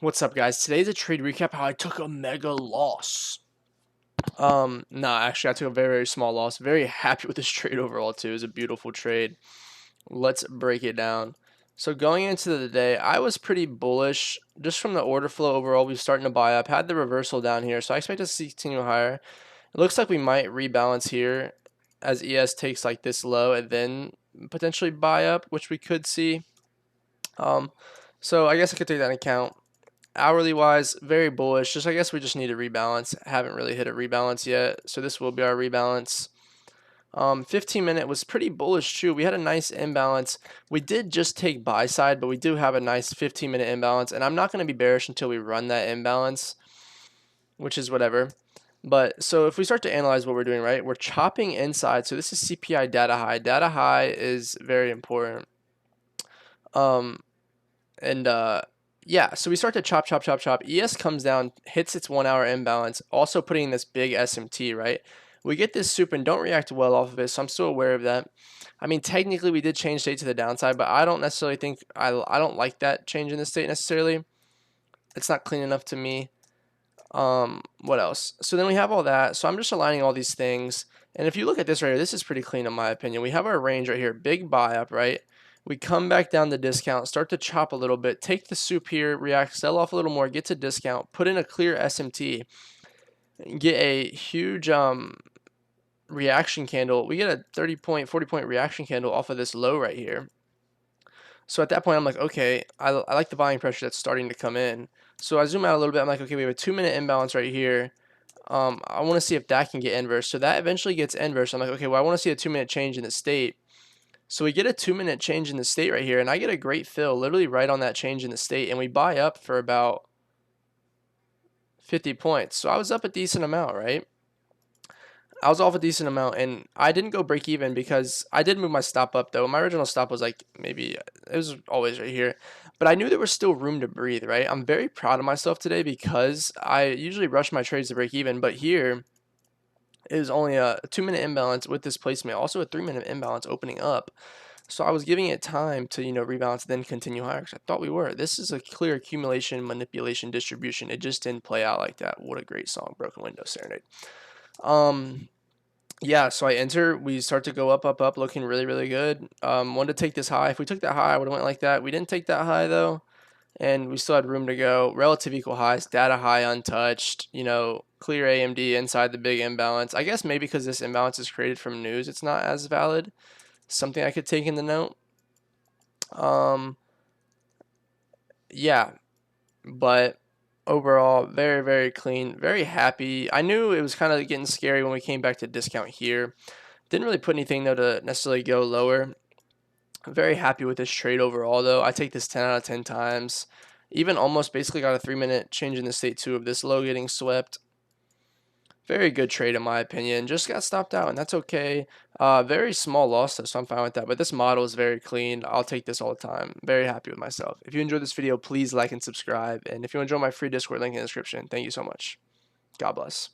What's up, guys? Today's a trade recap how I took a mega loss. Nah, actually, I took a very, very small loss. Very happy with this trade overall, too. It was a beautiful trade. Let's break it down. So going into the day, I was pretty bullish just from the order flow overall. We were starting to buy up, had the reversal down here, so I expect us to continue higher. It looks like we might rebalance here as ES takes like this low and then potentially buy up, which we could see. Um, so I guess I could take that into account. Hourly wise, very bullish. I guess we just need a rebalance. Haven't really hit a rebalance yet, so this will be our rebalance. 15-minute was pretty bullish too. We had a nice imbalance. We did just take buy side, but we do have a nice 15-minute imbalance, and I'm not going to be bearish until we run that imbalance, which is whatever. But so if we start to analyze what we're doing, right, we're chopping inside. So this is CPI data high. Data high is very important. Um, and Yeah, so we start to chop, chop, chop, chop. ES comes down, hits its 1 hour imbalance, also putting this big SMT, right? We get this soup and don't react well off of it, so I'm still aware of that. I mean, technically we did change state to the downside, but I don't necessarily think, I don't like that change in the state necessarily. It's not clean enough to me. What else? So then we have all that, so I'm just aligning all these things. And if you look at this right here, this is pretty clean in my opinion. We have our range right here, big buy up, right? We come back down the discount, start to chop a little bit, take the soup here, react, sell off a little more, get to discount, put in a clear SMT, get a huge reaction candle. We get a 30 point, 40 point reaction candle off of this low right here. So at that point, I'm like, okay, I like the buying pressure that's starting to come in. So I zoom out a little bit. I'm like, okay, we have a 2-minute imbalance right here. I want to see if that can get inverse. So that eventually gets inverse. I'm like, okay, well, I want to see a 2-minute change in the state. So we get a 2-minute change in the state right here, and I get a great fill literally right on that change in the state, and we buy up for about 50 points. So I was up a decent amount, right? I was off a decent amount, and I didn't go break even because I did move my stop up, though. My original stop was like maybe, it was always right here. But I knew there was still room to breathe, right? I'm very proud of myself today because I usually rush my trades to break even, but here it was only a 2-minute imbalance with this placement, also a 3-minute imbalance opening up. So I was giving it time to, rebalance, then continue higher because I thought we were. This is a clear accumulation, manipulation, distribution. It just didn't play out like that. What a great song, Broken Window Serenade. Yeah, so I enter, we start to go up, up, up, looking really, really good. Wanted to take this high. If we took that high, I would have went like that. We didn't take that high though, and we still had room to go. Relative equal highs, data high untouched, clear AMD inside the big imbalance. I guess maybe because this imbalance is created from news, it's not as valid. Something I could take in the note. Yeah, but overall, very, very clean, very happy. I knew it was kind of getting scary when we came back to discount here. Didn't really put anything though to necessarily go lower. Very happy with this trade overall though. I take this 10 out of 10 times. Even almost basically got a 3-minute change in the state too of this low getting swept. Very good trade in my opinion. Just got stopped out, and that's okay. Very small loss though, so I'm fine with that. But this model is very clean. I'll take this all the time. Very happy with myself. If you enjoyed this video, please like and subscribe. And if you enjoy my free Discord, link in the description. Thank you so much. God bless.